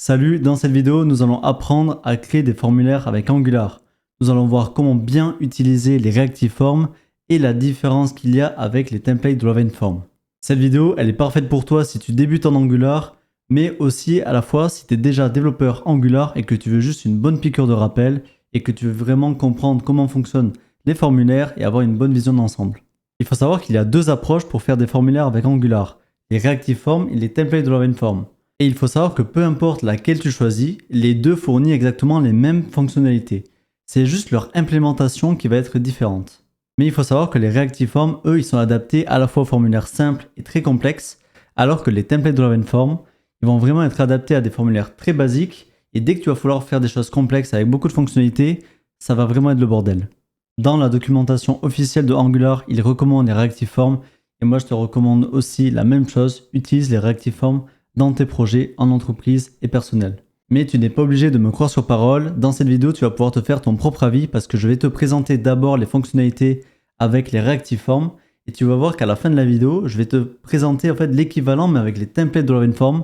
Salut, dans cette vidéo, nous allons apprendre à créer des formulaires avec Angular. Nous allons voir comment bien utiliser les Reactive Forms et la différence qu'il y a avec les Template Driven Forms. Cette vidéo, elle est parfaite pour toi si tu débutes en Angular, mais aussi à la fois si tu es déjà développeur Angular et que tu veux juste une bonne piqûre de rappel et que tu veux vraiment comprendre comment fonctionnent les formulaires et avoir une bonne vision d'ensemble. Il faut savoir qu'il y a deux approches pour faire des formulaires avec Angular, les Reactive Forms et les Template Driven Forms. Et il faut savoir que peu importe laquelle tu choisis, les deux fournissent exactement les mêmes fonctionnalités. C'est juste leur implémentation qui va être différente. Mais il faut savoir que les Reactive Forms, eux, ils sont adaptés à la fois aux formulaires simples et très complexes, alors que les Template Driven Forms, ils vont vraiment être adaptés à des formulaires très basiques, et dès que tu vas falloir faire des choses complexes avec beaucoup de fonctionnalités, ça va vraiment être le bordel. Dans la documentation officielle de Angular, ils recommandent les Reactive Forms, et moi je te recommande aussi la même chose, utilise les Reactive Forms dans tes projets en entreprise et personnel. Mais tu n'es pas obligé de me croire sur parole. Dans cette vidéo, tu vas pouvoir te faire ton propre avis parce que je vais te présenter d'abord les fonctionnalités avec les Reactive Forms et tu vas voir qu'à la fin de la vidéo, je vais te présenter en fait l'équivalent mais avec les Template Driven Forms.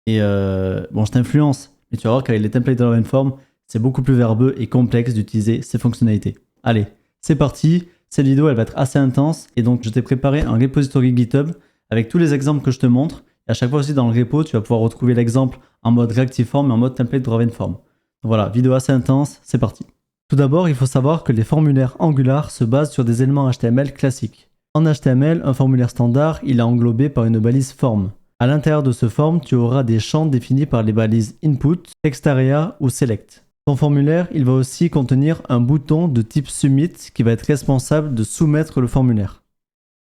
Et bon, je t'influence, mais tu vas voir qu'avec les Template Driven Forms, c'est beaucoup plus verbeux et complexe d'utiliser ces fonctionnalités. Allez, c'est parti. Cette vidéo, elle va être assez intense et donc je t'ai préparé un repository GitHub avec tous les exemples que je te montre. Et à chaque fois aussi dans le repo, tu vas pouvoir retrouver l'exemple en mode Reactive Form et en mode Template Driven Form. Donc voilà, vidéo assez intense, c'est parti. Tout d'abord, il faut savoir que les formulaires Angular se basent sur des éléments HTML classiques. En HTML, un formulaire standard, il est englobé par une balise form. À l'intérieur de ce form, tu auras des champs définis par les balises input, textarea ou select. Ton formulaire, il va aussi contenir un bouton de type submit qui va être responsable de soumettre le formulaire.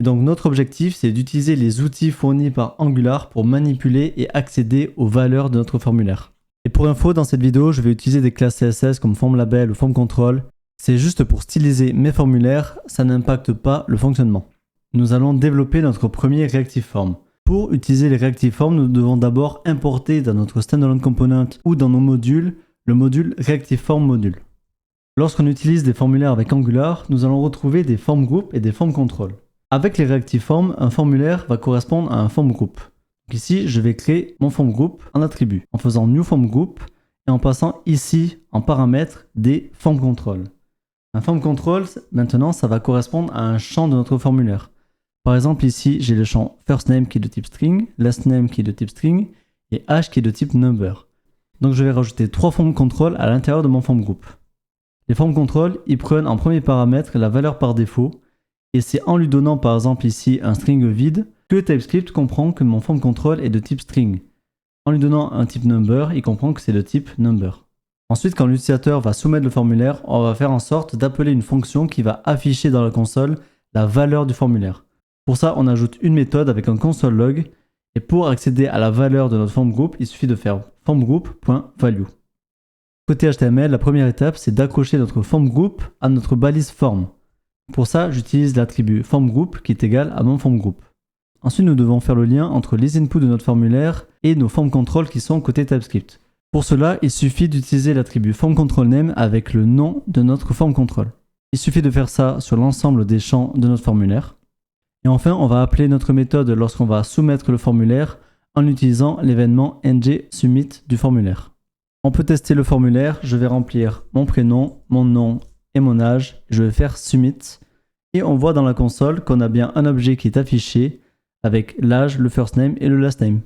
Donc notre objectif, c'est d'utiliser les outils fournis par Angular pour manipuler et accéder aux valeurs de notre formulaire. Et pour info, dans cette vidéo, je vais utiliser des classes CSS comme FormLabel ou FormControl. C'est juste pour styliser mes formulaires, ça n'impacte pas le fonctionnement. Nous allons développer notre premier Reactive Form. Pour utiliser les Reactive Forms, nous devons d'abord importer dans notre standalone component ou dans nos modules, le module Reactive Form Module. Lorsqu'on utilise des formulaires avec Angular, nous allons retrouver des form groups et des form control. Avec les Reactive Forms, un formulaire va correspondre à un form group. Donc ici, je vais créer mon form group en attribut en faisant new form group et en passant ici en paramètre des form control. Un form control, maintenant, ça va correspondre à un champ de notre formulaire. Par exemple, ici, j'ai le champ first name qui est de type string, last name qui est de type string et h qui est de type number. Donc je vais rajouter 3 form control à l'intérieur de mon form group. Les form control, ils prennent en premier paramètre la valeur par défaut. Et c'est en lui donnant par exemple ici un string vide que TypeScript comprend que mon form control est de type string. En lui donnant un type number, il comprend que c'est de type number. Ensuite, quand l'utilisateur va soumettre le formulaire, on va faire en sorte d'appeler une fonction qui va afficher dans la console la valeur du formulaire. Pour ça, on ajoute une méthode avec un console log. Et pour accéder à la valeur de notre form group, il suffit de faire formGroup.value. Côté HTML, la première étape, c'est d'accrocher notre form group à notre balise form. Pour ça, j'utilise l'attribut formGroup qui est égal à mon formGroup. Ensuite, nous devons faire le lien entre les inputs de notre formulaire et nos form control qui sont côté TypeScript. Pour cela, il suffit d'utiliser l'attribut formControlName avec le nom de notre form control. Il suffit de faire ça sur l'ensemble des champs de notre formulaire. Et enfin, on va appeler notre méthode lorsqu'on va soumettre le formulaire en utilisant l'événement ngSubmit du formulaire. On peut tester le formulaire, je vais remplir mon prénom, mon nom et mon âge, je vais faire submit et on voit dans la console qu'on a bien un objet qui est affiché avec l'âge, le first name et le last name.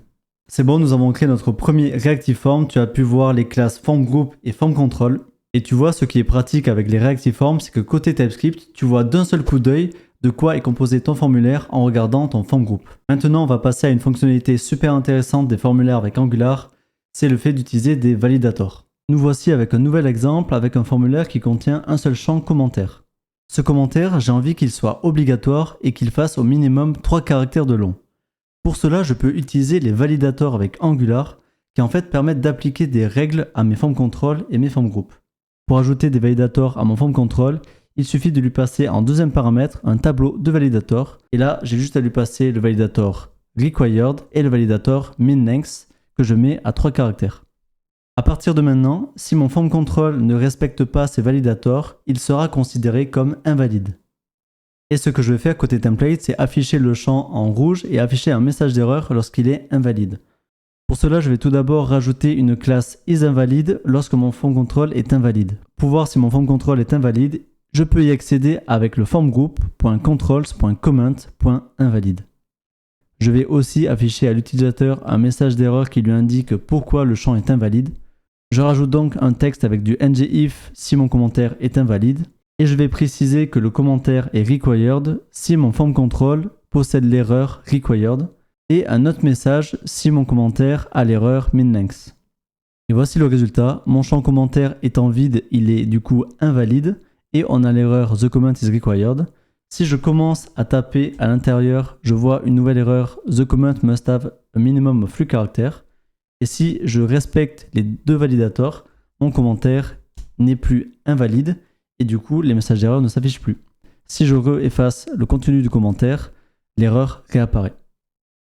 C'est bon, nous avons créé notre premier Reactive Form, tu as pu voir les classes formGroup et formControl et tu vois ce qui est pratique avec les Reactive Forms, c'est que côté TypeScript, tu vois d'un seul coup d'œil de quoi est composé ton formulaire en regardant ton formGroup. Maintenant, on va passer à une fonctionnalité super intéressante des formulaires avec Angular, c'est le fait d'utiliser des validators. Nous voici avec un nouvel exemple avec un formulaire qui contient un seul champ commentaire. Ce commentaire, j'ai envie qu'il soit obligatoire et qu'il fasse au minimum 3 caractères de long. Pour cela, je peux utiliser les validators avec Angular qui en fait permettent d'appliquer des règles à mes form control et mes form group. Pour ajouter des validators à mon form control, il suffit de lui passer en deuxième paramètre un tableau de validators et là, j'ai juste à lui passer le validator required et le validator min-length que je mets à 3 caractères. À partir de maintenant, si mon form control ne respecte pas ces validators, il sera considéré comme invalide. Et ce que je vais faire côté template, c'est afficher le champ en rouge et afficher un message d'erreur lorsqu'il est invalide. Pour cela, je vais tout d'abord rajouter une classe isInvalid lorsque mon FormControl est invalide. Pour voir si mon FormControl est invalide, je peux y accéder avec le formGroup.controls.comment.invalid. Je vais aussi afficher à l'utilisateur un message d'erreur qui lui indique pourquoi le champ est invalide. Je rajoute donc un texte avec du ngIf si mon commentaire est invalide et je vais préciser que le commentaire est required si mon FormControl possède l'erreur required et un autre message si mon commentaire a l'erreur minLength. Et voici le résultat. Mon champ commentaire étant vide, il est du coup invalide et on a l'erreur the comment is required. Si je commence à taper à l'intérieur, je vois une nouvelle erreur the comment must have a minimum of 3 characters. Et si je respecte les deux validators, mon commentaire n'est plus invalide et du coup les messages d'erreur ne s'affichent plus. Si je efface le contenu du commentaire, l'erreur réapparaît.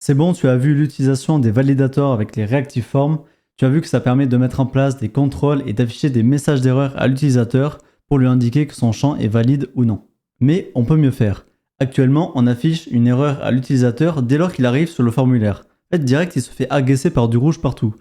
C'est bon, tu as vu l'utilisation des validators avec les reactive forms. Tu as vu que ça permet de mettre en place des contrôles et d'afficher des messages d'erreur à l'utilisateur pour lui indiquer que son champ est valide ou non. Mais on peut mieux faire. Actuellement, on affiche une erreur à l'utilisateur dès lors qu'il arrive sur le formulaire. En fait, direct, il se fait agresser par du rouge partout.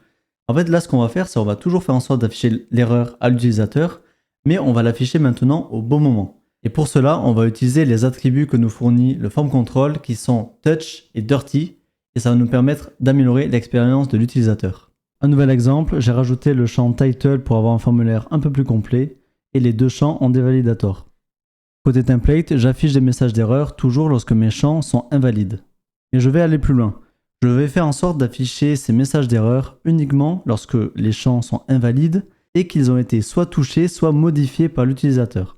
En fait, là, ce qu'on va faire, c'est qu'on va toujours faire en sorte d'afficher l'erreur à l'utilisateur, mais on va l'afficher maintenant au bon moment. Et pour cela, on va utiliser les attributs que nous fournit le FormControl qui sont Touch et Dirty, et ça va nous permettre d'améliorer l'expérience de l'utilisateur. Un nouvel exemple, j'ai rajouté le champ Title pour avoir un formulaire un peu plus complet, et les deux champs ont des validators. Côté template, j'affiche des messages d'erreur toujours lorsque mes champs sont invalides. Et je vais aller plus loin. Je vais faire en sorte d'afficher ces messages d'erreur uniquement lorsque les champs sont invalides et qu'ils ont été soit touchés, soit modifiés par l'utilisateur.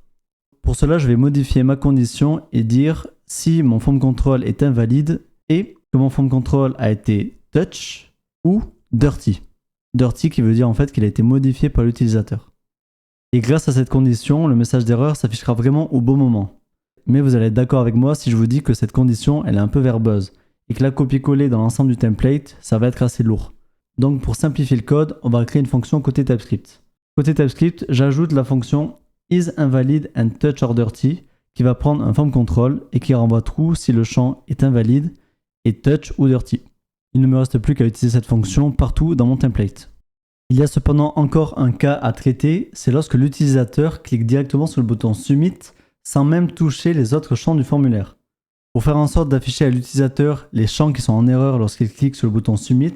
Pour cela, je vais modifier ma condition et dire si mon FormControl est invalide et que mon FormControl a été touch ou dirty. Dirty qui veut dire en fait qu'il a été modifié par l'utilisateur. Et grâce à cette condition, le message d'erreur s'affichera vraiment au bon moment. Mais vous allez être d'accord avec moi si je vous dis que cette condition elle est un peu verbeuse et que la copier-coller dans l'ensemble du template, ça va être assez lourd. Donc pour simplifier le code, on va créer une fonction côté TypeScript. Côté TypeScript, j'ajoute la fonction isInvalid and touch or dirty qui va prendre un FormControl et qui renvoie true si le champ est invalide et touch ou dirty. Il ne me reste plus qu'à utiliser cette fonction partout dans mon template. Il y a cependant encore un cas à traiter, c'est lorsque l'utilisateur clique directement sur le bouton Submit sans même toucher les autres champs du formulaire. Pour faire en sorte d'afficher à l'utilisateur les champs qui sont en erreur lorsqu'il clique sur le bouton Submit,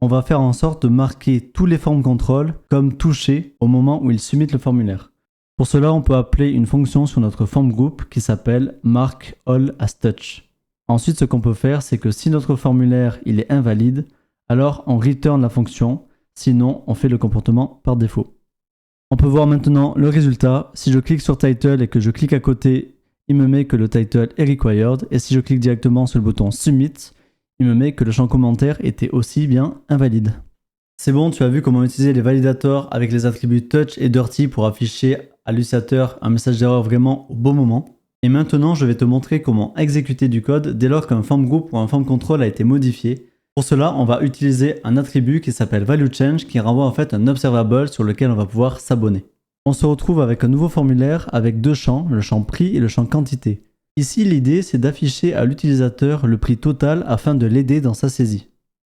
on va faire en sorte de marquer tous les FormControl comme touchés au moment où il submit le formulaire. Pour cela, on peut appeler une fonction sur notre FormGroup qui s'appelle markAllAsTouch. Ensuite, ce qu'on peut faire, c'est que si notre formulaire il est invalide, alors on return la fonction. Sinon, on fait le comportement par défaut. On peut voir maintenant le résultat. Si je clique sur Title et que je clique à côté, il me met que le title est required. Et si je clique directement sur le bouton Submit, il me met que le champ commentaire était aussi bien invalide. C'est bon, tu as vu comment utiliser les validators avec les attributs Touch et Dirty pour afficher à l'utilisateur un message d'erreur vraiment au bon moment. Et maintenant, je vais te montrer comment exécuter du code dès lors qu'un FormGroup ou un FormControl a été modifié. Pour cela, on va utiliser un attribut qui s'appelle ValueChange qui renvoie en fait un observable sur lequel on va pouvoir s'abonner. On se retrouve avec un nouveau formulaire avec deux champs, le champ prix et le champ quantité. Ici, l'idée c'est d'afficher à l'utilisateur le prix total afin de l'aider dans sa saisie.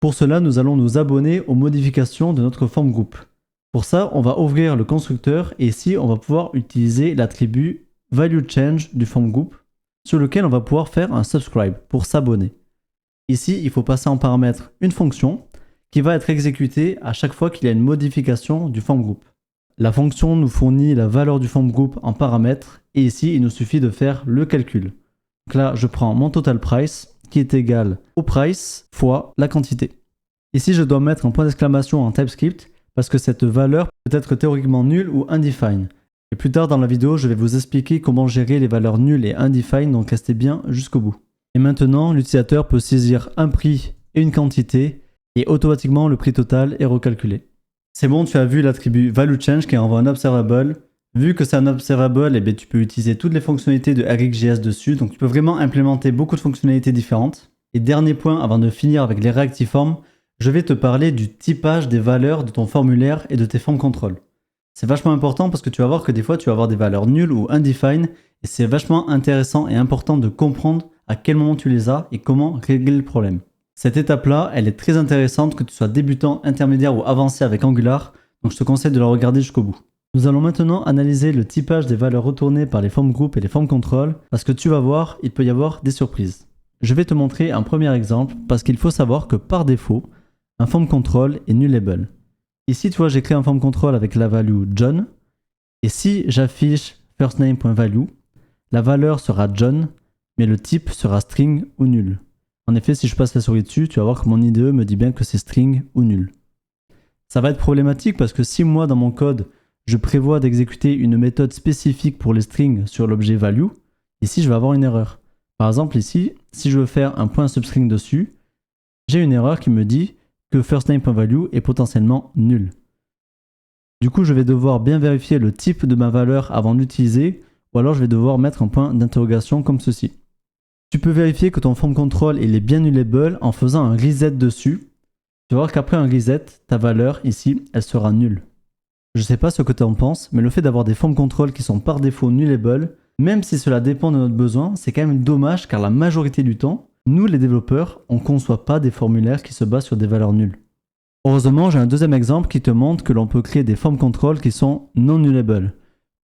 Pour cela, nous allons nous abonner aux modifications de notre FormGroup. Pour ça, on va ouvrir le constructeur et ici, on va pouvoir utiliser l'attribut ValueChange du FormGroup sur lequel on va pouvoir faire un subscribe pour s'abonner. Ici, il faut passer en paramètre une fonction qui va être exécutée à chaque fois qu'il y a une modification du FormGroup. La fonction nous fournit la valeur du FormGroup en paramètre et ici, il nous suffit de faire le calcul. Donc là, je prends mon total price qui est égal au price fois la quantité. Ici, je dois mettre un point d'exclamation en TypeScript parce que cette valeur peut être théoriquement nulle ou undefined. Et plus tard dans la vidéo, je vais vous expliquer comment gérer les valeurs nulles et undefined, donc restez bien jusqu'au bout. Et maintenant, l'utilisateur peut saisir un prix et une quantité et automatiquement le prix total est recalculé. C'est bon, tu as vu l'attribut ValueChange qui renvoie un observable. Vu que c'est un observable, tu peux utiliser toutes les fonctionnalités de RxJS dessus, donc tu peux vraiment implémenter beaucoup de fonctionnalités différentes. Et dernier point avant de finir avec les reactive forms, je vais te parler du typage des valeurs de ton formulaire et de tes FormControl. C'est vachement important parce que tu vas voir que des fois tu vas avoir des valeurs nulles ou undefined et c'est vachement intéressant et important de comprendre à quel moment tu les as et comment régler le problème. Cette étape-là, elle est très intéressante que tu sois débutant, intermédiaire ou avancé avec Angular, donc je te conseille de la regarder jusqu'au bout. Nous allons maintenant analyser le typage des valeurs retournées par les form group et les form control, parce que tu vas voir, il peut y avoir des surprises. Je vais te montrer un premier exemple, parce qu'il faut savoir que par défaut, un form control est nullable. Ici, tu vois, j'ai créé un form control avec la value John, et si j'affiche firstName.value, la valeur sera John, mais le type sera string ou nul. En effet, si je passe la souris dessus, tu vas voir que mon IDE me dit bien que c'est string ou nul. Ça va être problématique parce que si moi, dans mon code, je prévois d'exécuter une méthode spécifique pour les strings sur l'objet value, ici, je vais avoir une erreur. Par exemple, ici, si je veux faire un point substring dessus, j'ai une erreur qui me dit que firstName.value est potentiellement nul. Du coup, je vais devoir bien vérifier le type de ma valeur avant de l'utiliser, ou alors je vais devoir mettre un point d'interrogation comme ceci. Tu peux vérifier que ton form control il est bien nullable en faisant un reset dessus. Tu vas voir qu'après un reset, ta valeur ici, elle sera nulle. Je ne sais pas ce que tu en penses, mais le fait d'avoir des form control qui sont par défaut nullable, même si cela dépend de notre besoin, c'est quand même dommage car la majorité du temps, nous les développeurs, on ne conçoit pas des formulaires qui se basent sur des valeurs nulles. Heureusement, j'ai un deuxième exemple qui te montre que l'on peut créer des form control qui sont non nullable.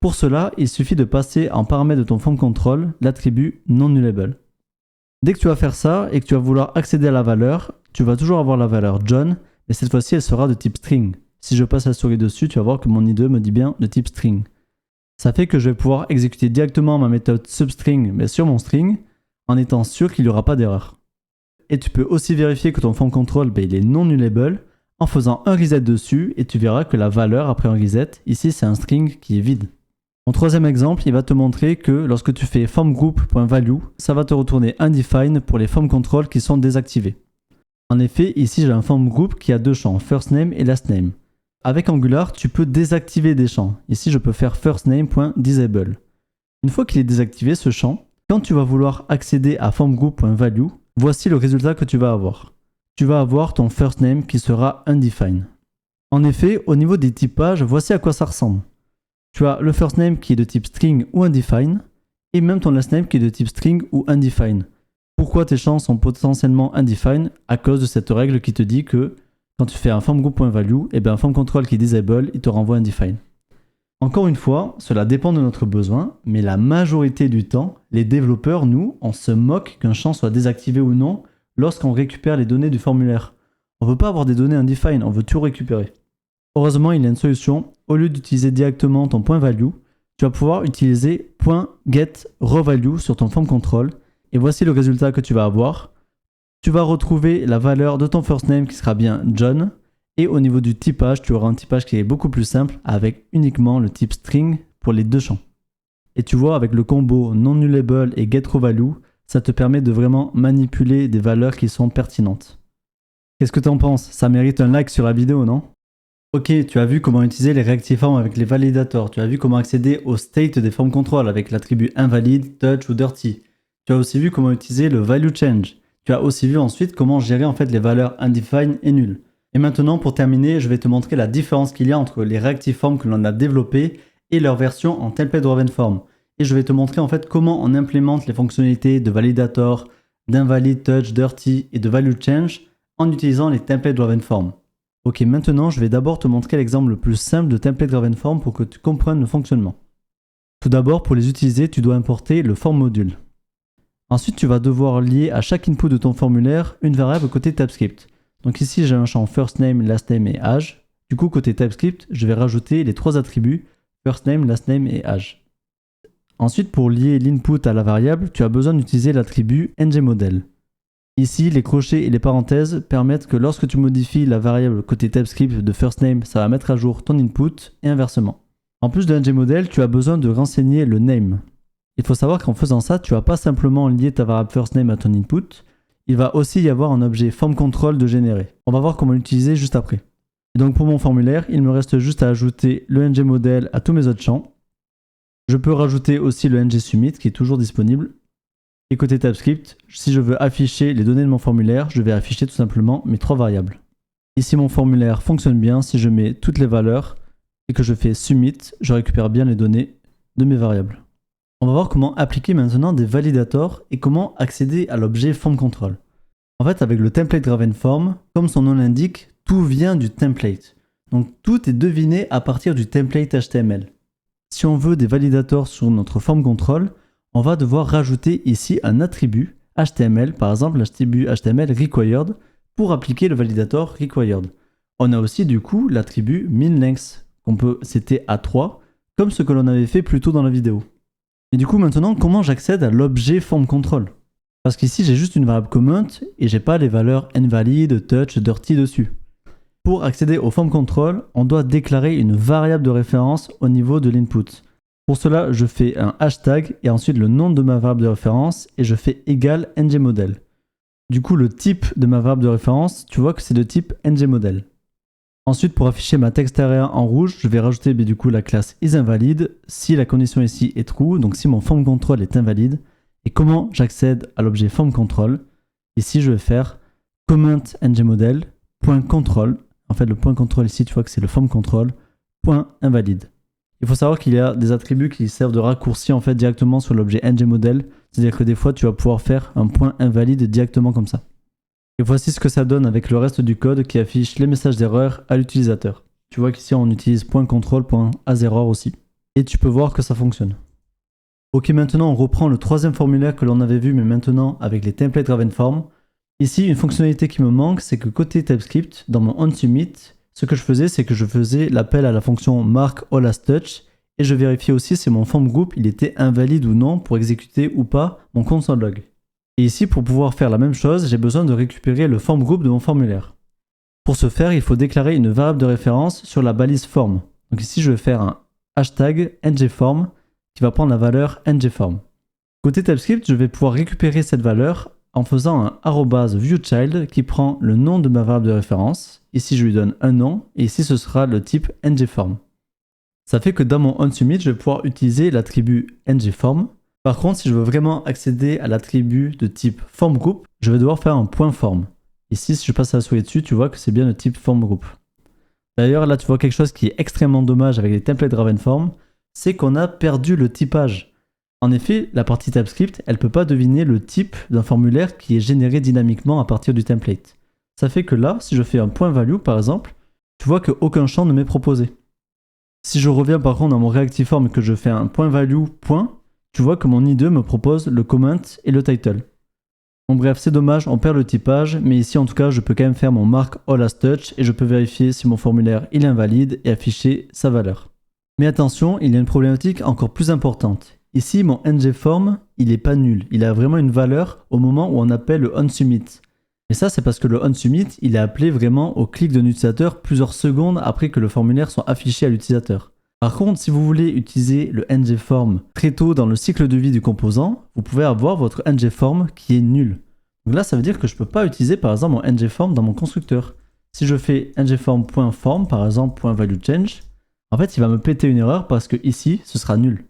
Pour cela, il suffit de passer en paramètre de ton form control l'attribut non nullable. Dès que tu vas faire ça et que tu vas vouloir accéder à la valeur, tu vas toujours avoir la valeur John, mais cette fois-ci elle sera de type string. Si je passe la souris dessus, tu vas voir que mon IDE me dit bien de type string. Ça fait que je vais pouvoir exécuter directement ma méthode substring mais sur mon string en étant sûr qu'il n'y aura pas d'erreur. Et tu peux aussi vérifier que ton form control il est non nullable en faisant un reset dessus et tu verras que la valeur après un reset, ici c'est un string qui est vide. Mon troisième exemple, il va te montrer que lorsque tu fais formGroup.value, ça va te retourner undefined pour les form control qui sont désactivés. En effet, ici j'ai un formGroup qui a deux champs, firstName et lastName. Avec Angular, tu peux désactiver des champs. Ici, je peux faire firstName.disable. Une fois qu'il est désactivé ce champ, quand tu vas vouloir accéder à formGroup.value, voici le résultat que tu vas avoir. Tu vas avoir ton firstName qui sera undefined. En effet, au niveau des typages, voici à quoi ça ressemble. Tu as le firstName qui est de type string ou undefined, et même ton lastName qui est de type string ou undefined. Pourquoi tes champs sont potentiellement undefined? À cause de cette règle qui te dit que quand tu fais un formGroup.value, un form control qui est disable, il te renvoie undefined. Encore une fois, cela dépend de notre besoin, mais la majorité du temps, les développeurs, nous, on se moque qu'un champ soit désactivé ou non lorsqu'on récupère les données du formulaire. On ne veut pas avoir des données undefined, on veut tout récupérer. Heureusement, il y a une solution. Au lieu d'utiliser directement ton .value, tu vas pouvoir utiliser .getRowValue sur ton form control. Et voici le résultat que tu vas avoir. Tu vas retrouver la valeur de ton firstName qui sera bien John. Et au niveau du typage, tu auras un typage qui est beaucoup plus simple avec uniquement le type string pour les deux champs. Et tu vois, avec le combo non-nullable et getRowValue, ça te permet de vraiment manipuler des valeurs qui sont pertinentes. Qu'est-ce que tu en penses? Ça mérite un like sur la vidéo, non? Ok, tu as vu comment utiliser les reactive forms avec les validators, tu as vu comment accéder au state des form control avec l'attribut invalide, touch ou dirty. Tu as aussi vu comment utiliser le value change. Tu as aussi vu ensuite comment gérer en fait les valeurs undefined et nulles. Et maintenant, pour terminer, je vais te montrer la différence qu'il y a entre les reactive forms que l'on a développées et leur version en template driven form. Et je vais te montrer en fait comment on implémente les fonctionnalités de validator, d'invalide, touch, dirty et de value change en utilisant les template driven form. Ok, maintenant je vais d'abord te montrer l'exemple le plus simple de template driven form pour que tu comprennes le fonctionnement. Tout d'abord, pour les utiliser, tu dois importer le form module. Ensuite, tu vas devoir lier à chaque input de ton formulaire une variable côté TypeScript. Donc ici, j'ai un champ firstName, lastName et age. Du coup, côté TypeScript, je vais rajouter les trois attributs firstName, lastName et age. Ensuite, pour lier l'input à la variable, tu as besoin d'utiliser l'attribut ngModel. Ici, les crochets et les parenthèses permettent que lorsque tu modifies la variable côté TypeScript de firstName, ça va mettre à jour ton input et inversement. En plus de ngModel, tu as besoin de renseigner le name. Il faut savoir qu'en faisant ça, tu vas pas simplement lier ta variable firstName à ton input, il va aussi y avoir un objet formControl de générer. On va voir comment l'utiliser juste après. Et donc pour mon formulaire, il me reste juste à ajouter le ngModel à tous mes autres champs. Je peux rajouter aussi le ngSubmit qui est toujours disponible. Et côté TypeScript, si je veux afficher les données de mon formulaire, je vais afficher tout simplement mes trois variables. Ici, mon formulaire fonctionne bien si je mets toutes les valeurs et que je fais submit, je récupère bien les données de mes variables. On va voir comment appliquer maintenant des validators et comment accéder à l'objet formControl. En fait, avec le template driven form, comme son nom l'indique, tout vient du template. Donc tout est deviné à partir du template HTML. Si on veut des validators sur notre form control, on va devoir rajouter ici un attribut HTML, par exemple l'attribut HTML required, pour appliquer le validator required. On a aussi du coup l'attribut minLength, qu'on peut setter à 3, comme ce que l'on avait fait plus tôt dans la vidéo. Et du coup maintenant, comment j'accède à l'objet form control? Parce qu'ici j'ai juste une variable comment et j'ai pas les valeurs invalid, touch, dirty dessus. Pour accéder au form control, on doit déclarer une variable de référence au niveau de l'input. Pour cela, je fais un hashtag et ensuite le nom de ma variable de référence et je fais égal ngModel. Du coup, le type de ma variable de référence, tu vois que c'est de type ngModel. Ensuite, pour afficher ma textArea en rouge, je vais rajouter du coup la classe isInvalid si la condition ici est true, donc si mon form control est invalide. Et comment j'accède à l'objet form control? Ici, je vais faire comment ngModel.control. En fait, le point contrôle ici, tu vois que c'est le form control, point invalide. Il faut savoir qu'il y a des attributs qui servent de raccourci en fait directement sur l'objet ngModel. C'est-à-dire que des fois, tu vas pouvoir faire un point invalide directement comme ça. Et voici ce que ça donne avec le reste du code qui affiche les messages d'erreur à l'utilisateur. Tu vois qu'ici, on utilise point control, point asError aussi. Et tu peux voir que ça fonctionne. Ok, maintenant, on reprend le troisième formulaire que l'on avait vu, mais maintenant avec les template driven form. Ici, une fonctionnalité qui me manque, c'est que côté TypeScript, dans mon onSubmit, ce que je faisais, c'est que je faisais l'appel à la fonction markAllAsTouch et je vérifiais aussi si mon form group il était invalide ou non pour exécuter ou pas mon console log. Et ici, pour pouvoir faire la même chose, j'ai besoin de récupérer le form group de mon formulaire. Pour ce faire, il faut déclarer une variable de référence sur la balise form. Donc ici, je vais faire un hashtag ngForm qui va prendre la valeur ngForm. Côté TypeScript, je vais pouvoir récupérer cette valeur en faisant un @viewChild qui prend le nom de ma variable de référence. Ici, je lui donne un nom et ici, ce sera le type ngForm. Ça fait que dans mon onSubmit, je vais pouvoir utiliser l'attribut ngForm. Par contre, si je veux vraiment accéder à l'attribut de type formGroup, je vais devoir faire un point form. Ici, si je passe la souris dessus, tu vois que c'est bien le type formGroup. D'ailleurs, là, tu vois quelque chose qui est extrêmement dommage avec les template driven form, c'est qu'on a perdu le typage. En effet, la partie TypeScript, elle ne peut pas deviner le type d'un formulaire qui est généré dynamiquement à partir du template. Ça fait que là, si je fais un point value par exemple, tu vois qu'aucun champ ne m'est proposé. Si je reviens par contre dans mon reactive form et que je fais un point value point, tu vois que mon i2 me propose le comment et le title. Bon bref, c'est dommage, on perd le typage, mais ici en tout cas, je peux quand même faire mon markAllAsTouch et je peux vérifier si mon formulaire il est invalide et afficher sa valeur. Mais attention, il y a une problématique encore plus importante. Ici, mon ngForm, il n'est pas nul. Il a vraiment une valeur au moment où on appelle le onSubmit. Et ça, c'est parce que le onSubmit, il est appelé vraiment au clic d'un utilisateur plusieurs secondes après que le formulaire soit affiché à l'utilisateur. Par contre, si vous voulez utiliser le ngForm très tôt dans le cycle de vie du composant, vous pouvez avoir votre ngForm qui est nul. Donc là, ça veut dire que je ne peux pas utiliser par exemple mon ngForm dans mon constructeur. Si je fais ngForm.form, par exemple .valueChange, en fait, il va me péter une erreur parce que ici, ce sera nul.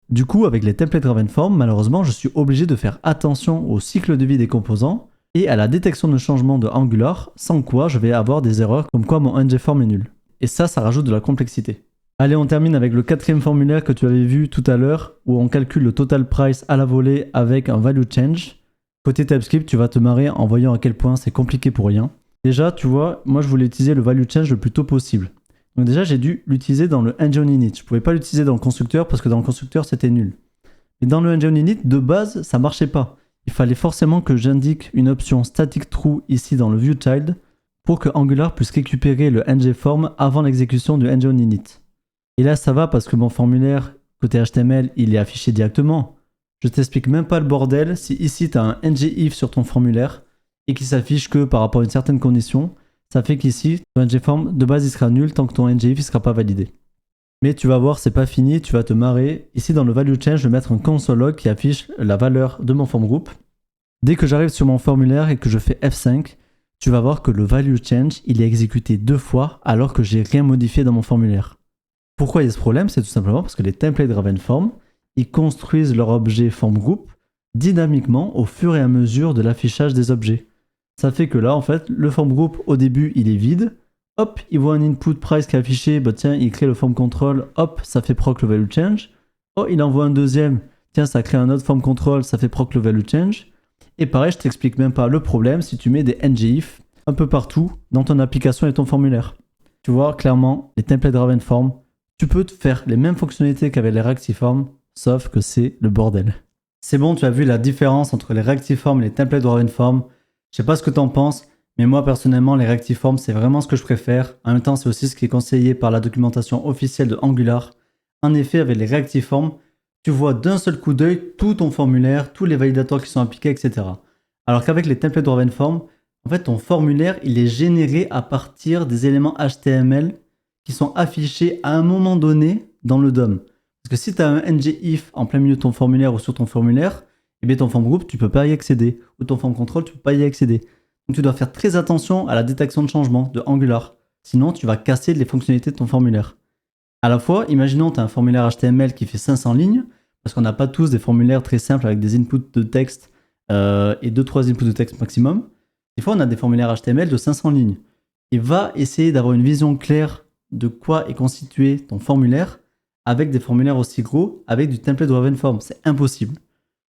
Du coup, avec les template driven form, malheureusement, je suis obligé de faire attention au cycle de vie des composants et à la détection de changement de Angular, sans quoi je vais avoir des erreurs comme quoi mon ngForm est nul. Et ça rajoute de la complexité. Allez, on termine avec le quatrième formulaire que tu avais vu tout à l'heure, où on calcule le total price à la volée avec un value change. Côté TypeScript, tu vas te marrer en voyant à quel point c'est compliqué pour rien. Déjà, tu vois, moi je voulais utiliser le value change le plus tôt possible. Donc déjà, j'ai dû l'utiliser dans le engineInit. Je ne pouvais pas l'utiliser dans le constructeur parce que dans le constructeur, c'était nul. Mais dans le engineInit, de base, ça ne marchait pas. Il fallait forcément que j'indique une option static true ici dans le viewChild pour que Angular puisse récupérer le ngForm avant l'exécution du engineInit. Et là, ça va parce que mon formulaire, côté HTML, il est affiché directement. Je t'explique même pas le bordel si ici tu as un ngIf sur ton formulaire et qu'il s'affiche que par rapport à une certaine condition. Ça fait qu'ici, ton ngForm de base il sera nul tant que ton ngIf ne sera pas validé. Mais tu vas voir, c'est pas fini, tu vas te marrer. Ici dans le value change, je vais mettre un console log qui affiche la valeur de mon form group. Dès que j'arrive sur mon formulaire et que je fais F5, tu vas voir que le value change, il est exécuté 2 fois alors que j'ai rien modifié dans mon formulaire. Pourquoi il y a ce problème? C'est tout simplement parce que les template driven form, ils construisent leur objet form group dynamiquement au fur et à mesure de l'affichage des objets. Ça fait que là, en fait, le form group, au début, il est vide. Hop, il voit un input price qui est affiché. Bah tiens, il crée le form control. Hop, ça fait proc le value change. Oh, il envoie un deuxième. Tiens, ça crée un autre form control. Ça fait proc le value change. Et pareil, je t'explique même pas le problème si tu mets des ngIf un peu partout dans ton application et ton formulaire. Tu vois, clairement, les templates Driven Form, tu peux te faire les mêmes fonctionnalités qu'avec les Reactive Form, sauf que c'est le bordel. C'est bon, tu as vu la différence entre les Reactive Form et les templates Driven Form. Je sais pas ce que tu en penses, mais moi personnellement, les Reactive Form, c'est vraiment ce que je préfère. En même temps, c'est aussi ce qui est conseillé par la documentation officielle de Angular. En effet, avec les Reactive Form, tu vois d'un seul coup d'œil tout ton formulaire, tous les validateurs qui sont appliqués, etc. Alors qu'avec les templates Driven Form, en fait, ton formulaire, il est généré à partir des éléments HTML qui sont affichés à un moment donné dans le DOM. Parce que si tu as un ngIf en plein milieu de ton formulaire ou sur ton formulaire, eh bien ton form group, tu peux pas y accéder. Ou ton form control, tu peux pas y accéder. Donc tu dois faire très attention à la détection de changement de Angular. Sinon, tu vas casser les fonctionnalités de ton formulaire. À la fois, imaginons que tu as un formulaire HTML qui fait 500 lignes, parce qu'on n'a pas tous des formulaires très simples avec des inputs de texte et 2-3 inputs de texte maximum. Des fois, on a des formulaires HTML de 500 lignes. Et va essayer d'avoir une vision claire de quoi est constitué ton formulaire avec des formulaires aussi gros, avec du template driven form. C'est impossible.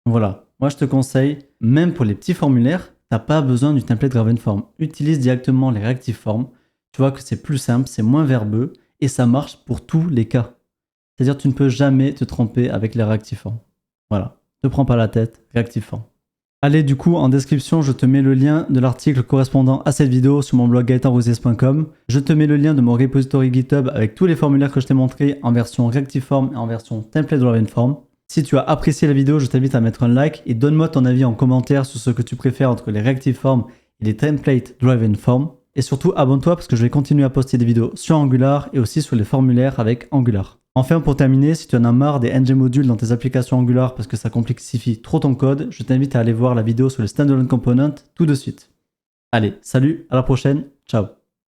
Donc voilà, moi je te conseille, même pour les petits formulaires, tu n'as pas besoin du template driven form. Utilise directement les reactive form. Tu vois que c'est plus simple, c'est moins verbeux et ça marche pour tous les cas. C'est-à-dire que tu ne peux jamais te tromper avec les reactive form. Voilà, ne prends pas la tête, reactive form. Allez, du coup, en description, je te mets le lien de l'article correspondant à cette vidéo sur mon blog gaetanrosies.com. Je te mets le lien de mon repository GitHub avec tous les formulaires que je t'ai montrés en version Reactive Form et en version Template Driven Form. Si tu as apprécié la vidéo, je t'invite à mettre un like et donne-moi ton avis en commentaire sur ce que tu préfères entre les Reactive Form et les Template Driven Form. Et surtout, abonne-toi parce que je vais continuer à poster des vidéos sur Angular et aussi sur les formulaires avec Angular. Enfin, pour terminer, si tu en as marre des ng modules dans tes applications Angular parce que ça complexifie trop ton code, je t'invite à aller voir la vidéo sur les standalone components tout de suite. Allez, salut, à la prochaine, ciao.